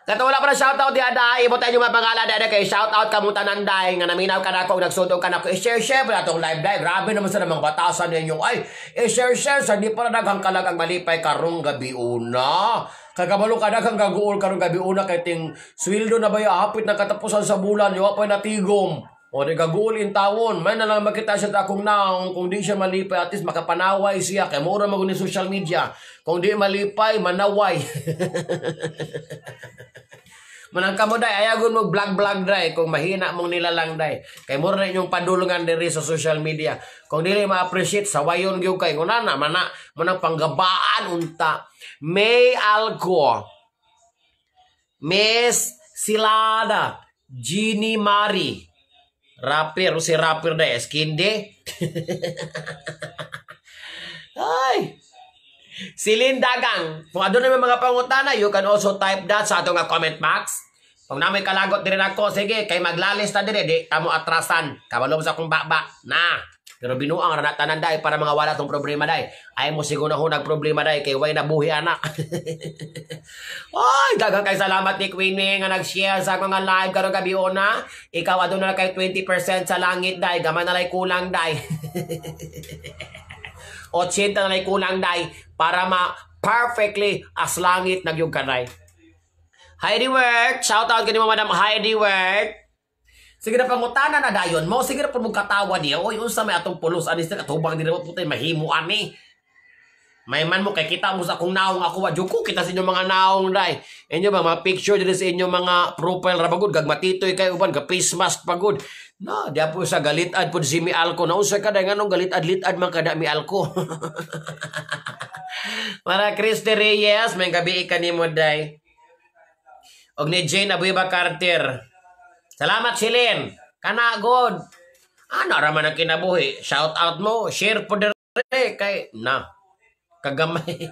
Kato wala pa na shoutout di aday. Imo tayo mga pangalan di aday kay shoutout ka mong tananday nga naminaw ka na ako nagsundong ka na ko. I-share pa itong live day. Grabe naman sa namang batasan ninyo. Ay, i-share sa di pa na daghang kalag ang malipay karong gabi una. Kagabalo ka daghang gaguol karong gabi una kay ting sweldo na ba hapit na katapusan sa bulan. Yung pa natigom. O di gaguol in tawon. May na lang makita siya ta akong naong. Kung di siya malipay at least makapanaway siya. Kay mura magunin social media. Kung di malipay, manaway. Manang kamo day, ayagon mo vlog day kung mahina mong nilalang day. Kay mura na inyong padulungan diri sa social media. Kung dili ma-appreciate, sawayon gyud kay kunana manang panggabaan unta. May Alco, Miss Silada, Jeannie Marie, rapper, si rapper day, Skinde. Ay! Silin Dagang. Kung ano naman mga pangutana, you can also type that sa atong comment box. Kung namin kalagot din ako, sige, kay maglalis na din, di kamo atrasan. Kabalom sa akong baba. Na. Pero binuang na tanan day para mga wala tong problema day. Ay mo siguro na hunag problema day kay way na buhi anak. Ay, daghang kay salamat ni Queenie nga nag-share sa mga live karong gabi una. Ikaw adto na kay 20% sa langit day, gaman na lay kulang day. 80 na lay kulang day para ma-perfectly as langit nagyug kanay. Heidi Work, shout out kanimo Madam Heidi Work. Sige na pangutana na dayon mo, sige na pud mong katawa niya. Oy, unsa may atong pulos anis na katubang di na putay mahimo ani. May man mo kay kita mo sa akong naong ako wa ko kita sa inyo mga naong day. Inyo ba mga picture diri sa inyo mga profile ra bagud gag matitoy kay uban ga face mask pagod. No, dia po sa galitad po si Mi Alco. Nausay ka day nganong galitad-litad man kada Mi Alco. Para Christy Reyes, may gabi kanimo day. Og ni Jane Abueva Carter. Salamat Silin. Kana god. Ano ra man ang kinabuhi? Shout out mo, share po dire kay na. Kagamay.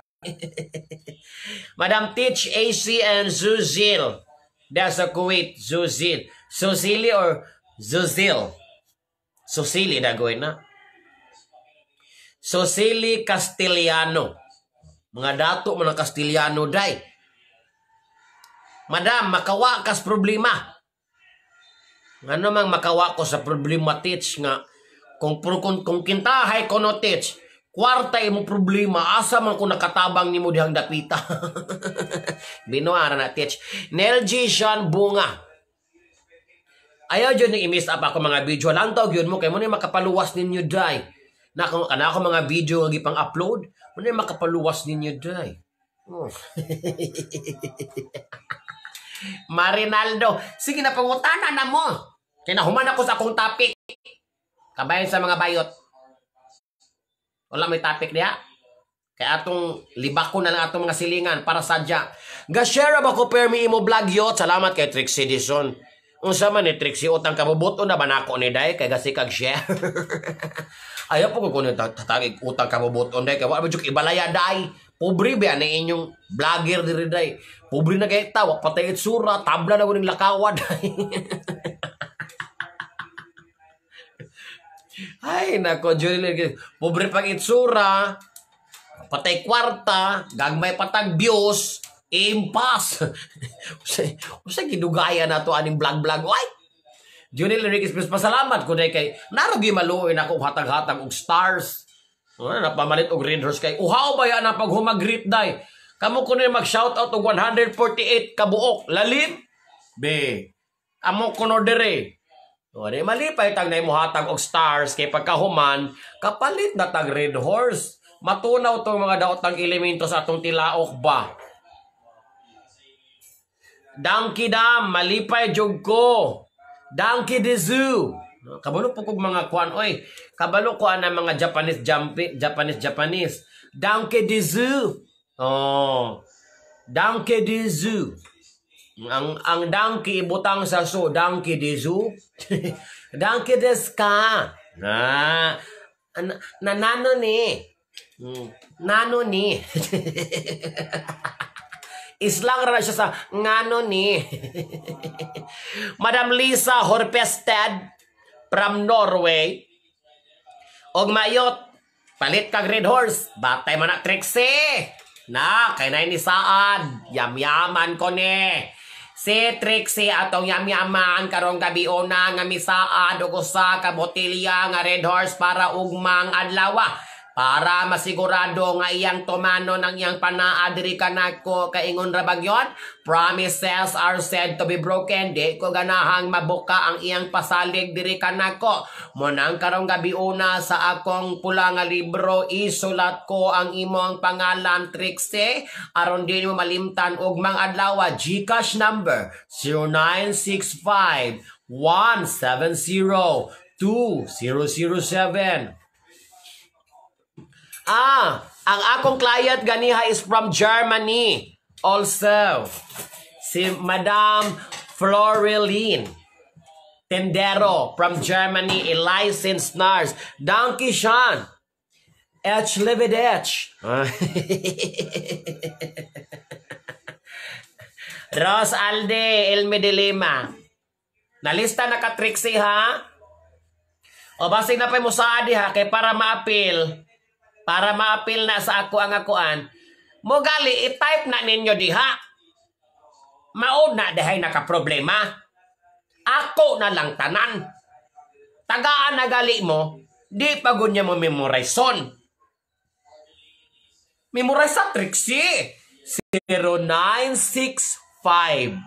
Madam Teach AC and Zuzil. That's a Kuwait. Zuzil. Zuzili or Zuzil. Susili na gawin na. Susili Castellano. Mga dato mga Castellano day. Madam, makawa kas problema. Ngano mang makawa ko sa problema Teach nga kung kintahay ko no Teach. Kwarta mo problema, asa man ko nakatabang nimo dihang dapita. Binuara na Teach. Nelgisian Bunga. Ayaw dyan yung i-miss up ako mga video. Lang tawag yun mo, kaya mo na makapaluwas ninyo day. Na ako mga video nga gipang upload, mo na makapaluwas ninyo day. Oh. Marinaldo, sige na pangutana na mo. Kaya nahuman ako sa akong topic. Kabayan sa mga bayot. Wala may topic niya. Kaya atong libak ko na lang atong mga silingan para sadya. Ga-share ba ko permi imo vlog yot? Salamat kay Trixie Dison. Unsa man ni Trixie utang kabubuto na banako ni day kay gasikag share. Ayaw po ko kuno tatagig utang kabubuto day kay wa ba juk ibalaya day. Pobre ba ni inyong vlogger diri day. Pobre na kay tawa patay itsura tabla na kuning lakawad. Ay nako Julie pobre pag itsura patay kwarta gagmay patag views. Impas. Usa gidugaya na to aning vlog. Oy. Junel Enriquez, pasalamat ko day kay narugi maluoy nako hatag-hatag og stars. Na pamalit og red horse kay uhaw ba yan ang paghumag-greet day. Kamo kuno mag-shoutout og 148 kabuok. Lalim. Be. Amo kuno dire. O di malipay tag nay mo hatag og stars kay pagkahuman kapalit na tag red horse. Matunaw tong mga daotang elemento sa atong tilaok ba. Donkey Dam, malipay jog ko. Donkey the Zoo. Kabalo po kog mga kuan oy. Kabalo ko ana mga Japanese. Donkey the Zoo. Oh. Donkey the Zoo. Ang donkey ibutang sa zoo, Donkey the Zoo. Donkey desu ka. Nano ni. Nano ni. Islang ra siya sa ngano ni. Madam Lisa Horpested from Norway. Og mayot
Palit kag Red Horse. Batay man na Trixie. Na, kay na ni Saad. Yam-yaman ko ni. Si Trixie atong yam-yaman karong gabi una nga misaad og usa ka botelya nga Red Horse para ugmang adlaw. Para masigurado nga iyang tumano ng iyang panaa diri kanako kaingon ra bagyon. Promises are said to be broken. Di ko ganahang mabuka ang iyang pasalig diri kanako. Munang karong gabi una sa akong pula nga libro isulat ko ang imong pangalan Trixie aron di mo malimtan ugmang adlaw. GCash number 0965 170 2007. Ang akong client ganiha is from Germany. Also, si Madam Floreline Tendero from Germany, a licensed nurse. Danke schön. Etch Lividetch. Ros Alde, Elme de Lima. Nalista na ka Trixie ha? O basig na pa mo sa adi ha, kay para ma-appeal. Para ma-appeal na sa ako ang akuan, mo gali, i-type na ninyo diha. Maod na dahay nakaproblema. Ako na lang tanan. Tagaan na gali mo, di pagod niya mo memorizon. Memorize sa Trixie. 0965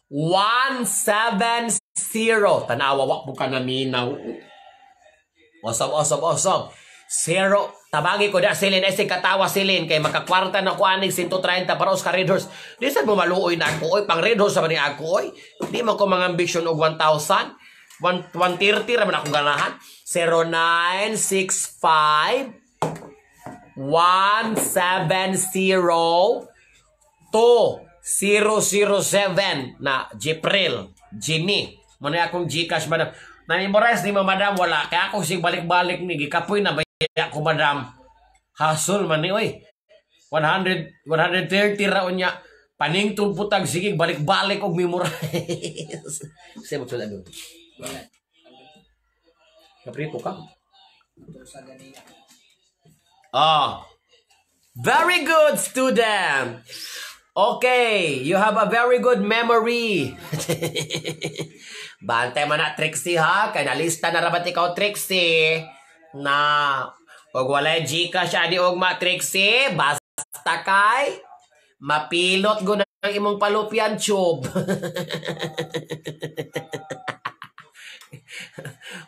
170. Tanawa, wak mo ka naminaw. Awesome. 0. Tabagi ko da silin ay katawa silin kay makakwarta na ko aning 130 para sa Red Horse. Di sad mo maluoy na ako oy pang Red Horse sa ni ako oy. Di man ko mga ambition og 1,000. 130 ra man ako ganahan. 0965 170 2007 na Jipril Jimmy. Muna akong Gcash madam. Na-memorize ni mo madam wala kaya ako sig balik-balik ni gikapoy na ako madam. Hasol man ni oy. 130 ra unya. Paning putag sige balik-balik og memorize. Say mo sila doon. Kaprito ka. Very good student. Okay, you have a very good memory. Bantay man na Trixie ha, kay nalista na rabat ikaw Trixie na og walay Gcash adi og ma Trixie, basta kay mapilot go na ang imong palupian tube.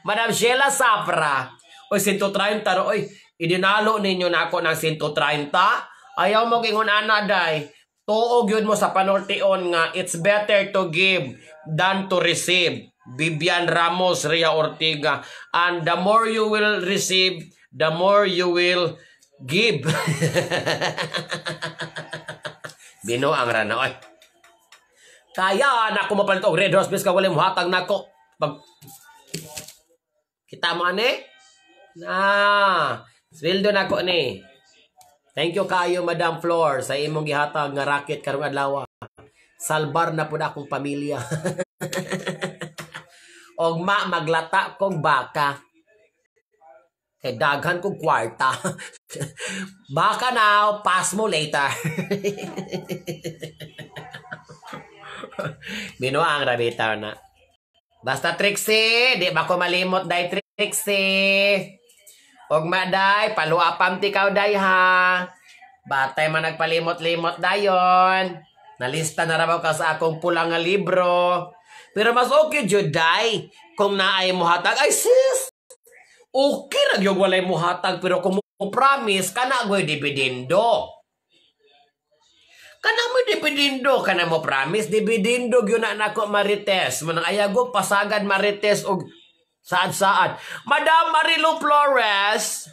Madam Sheila Sapra, oy 130 ro oy, idinalo ninyo na ako ng 130. Ayaw mo gingon ana day. Tuog yun mo sa panultion nga it's better to give than to receive. Bibian Ramos, Ria Ortiga. And the more you will receive, the more you will give. Bino ang rana. Oy. Kaya na ako mapalit og Red Horse bis ka wala mo hatag nako. Kita mo ani? Sweldo nako ni. Thank you kayo Madam Flor sa imong gihatag nga racket karong adlaw. Salbar na pud akong pamilya. Og maglata kog baka. Kay daghan kog kwarta. Baka now, pass mo later. Binuang rabita na. Basta Trixie, di ba ko malimot day Trixie? Og maday, paluapam tikaw day ha. Batay man nagpalimot-limot dayon. Nalista na rabaw ka sa akong pulang nga libro. Pero mas okay jud day kung naay mo hatag. Ay sis, okay ra gyud walay mo hatag pero kung mo promise kana goy dividendo. Kana mo dividendo, kana mo promise dividendo gyud na nako Marites. Manang ayago pasagad Marites og saad-saad. Madam Marilu Flores.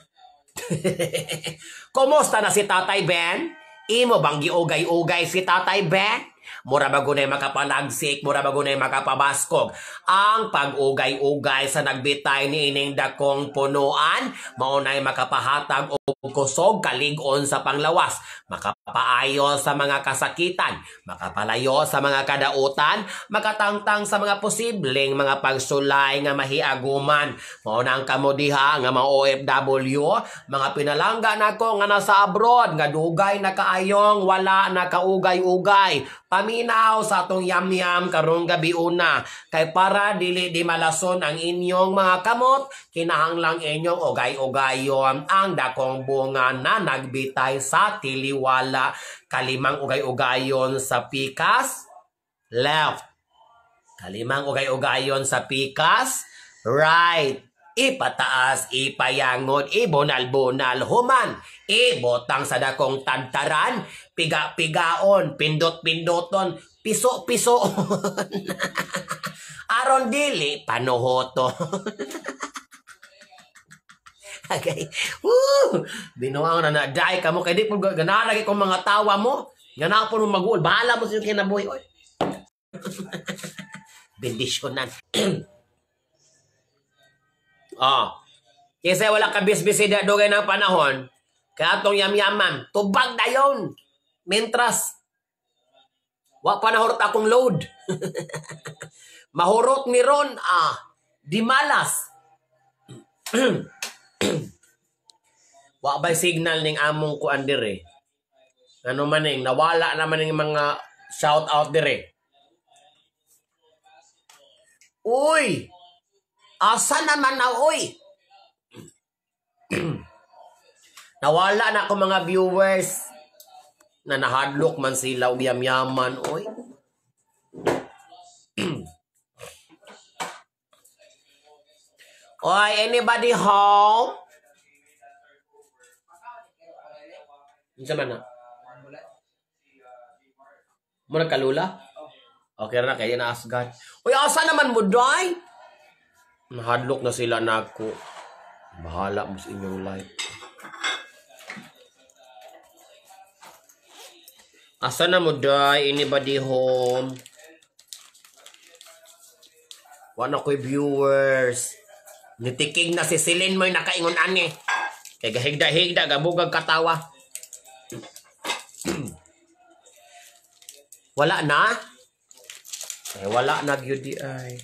Kumusta na si Tatay Ben? Imo bang giugay-ugay si Tatay Ben? Mura ba gunay makapalagsik, mura ba gunay makapabaskog. Ang pag-ugay-ugay sa nagbitay ni ining dakong punuan, maunay makapahatag o
kusog kaligon sa panglawas, makapaayo sa mga kasakitan, makapalayo sa mga kadautan, makatangtang sa mga posibleng mga pagsulay nga mahiaguman. Mao na ang kamudiha nga mga OFW, mga pinalangga nako nga nasa abroad, nga dugay na kaayong wala na kaugay-ugay. Paminaw sa atong yam-yam karong gabi una, kay para dili di malason ang inyong mga kamot, kinahanglang inyong ugay-ugayon ang dakong bunga na nagbitay sa tiliwala. Kalimang ugay-ugayon sa pikas, left. Kalimang ugay-ugayon sa pikas, right. Ipataas, ipayangod, ibunal-bunal, human. Ibotang sa dakong tadtaran, piga-pigaon, pindot-pindoton, piso-piso. Aron dili, panuhoto. Okay. Woo! Binuang na na-die ka mo. Kaya di po ganarag kong mga tawa mo. Ganarag po nung mag-uul. Bahala mo sa yung kinabuhi. Bendisyonan. Kasi wala kabis-bisida dugay ng panahon. Kaya atong yam-yaman. Tubag na yun. Mintras. Wa pa nahurot akong load. Mahurot ni Ron. Di malas. Wa ba'y signal ning among kuan dire. Ano man ning nawala naman ning mga shout out dire. Uy! Asa naman na uy? Nawala na ako mga viewers na nahadlok man sila og yam-yaman uy. Oy, anybody home? Unsa man na? Mo nagkalula? Okay na kaya na asgad. Uy, asa naman mo doy? Nahadlok na sila nako. Bahala mo sa inyong life. Asa na mo doy? Anybody home? Wala ko'y viewers. Nitiking na si Celine mo'y nakaingon ani. Kaya gahigda-higda, gabugag katawa. Wala na? Wala na gyud di ay.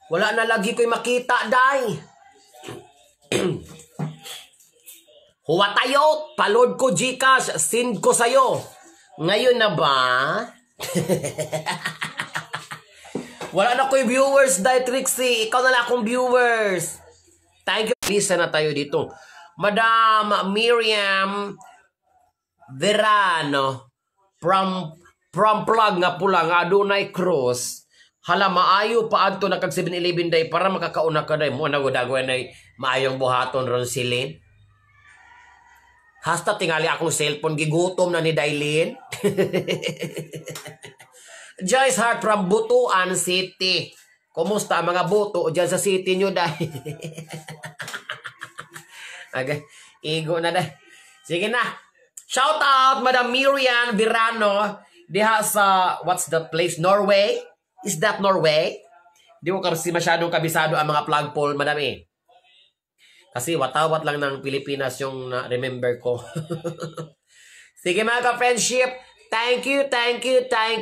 Wala na lagi ko'y makita, day. Huwa tayo, palod ko Gcash, send ko sa'yo. Ngayon na ba? Wala na ko'y viewers, day Trixie. Ikaw na lang akong viewers. Thank you. Lisa na tayo dito. Madam Miriam Verano from plug nga pula nga adunay cross. Hala, maayo pa adto na kag 7-Eleven day para makakauna ka day mo nagudagwan ay maayong buhaton ron silin. Hasta tingali akong cellphone gigutom na ni Dailin. Joyce Hart from Butuan City. Kumusta ang mga buto dyan sa city nyo day? Okay, igo na day. Sige na. Shout out Madam Miriam Virano diha sa what's that place? Norway? Is that Norway? Di ko kasi masyadong kabisado ang mga plug pole, madam eh. Kasi watawat lang ng Pilipinas yung remember ko. Sige mga ka-friendship, thank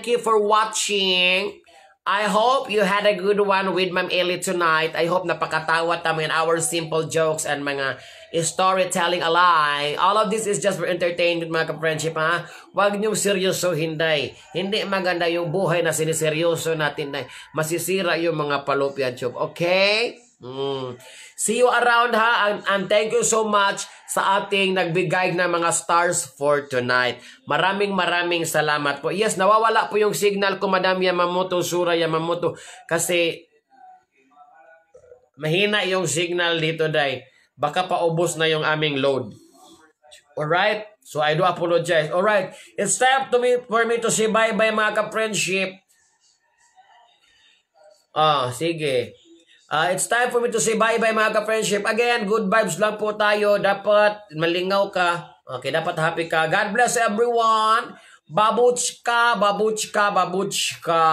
you for watching. I hope you had a good one with Ma'am Ellie tonight. I hope napakatawa namin our simple jokes and mga storytelling alike. All of this is just for entertainment mga ka-friendship ha. Huwag niyong seryosohin day. Hindi maganda yung buhay na siniseryoso natin day. Masisira yung mga palopyan tube. Okay? See you around ha, and thank you so much sa ating nagbigay ng mga stars for tonight. Maraming salamat po. Yes, nawawala po yung signal ko Madam Yamamoto, Sura Yamamoto, kasi mahina yung signal dito day. Baka paubos na yung aming load. Alright? So I do apologize. Alright, it's time for me to say bye-bye mga ka-friendship. Sige. It's time for me to say bye-bye mga ka-friendship. Again, good vibes lang po tayo. Dapat malingaw ka. Okay, dapat happy ka. God bless everyone. Babuchka, babuchka, babuchka.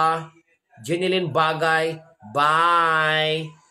Jeneline Bagay. Bye.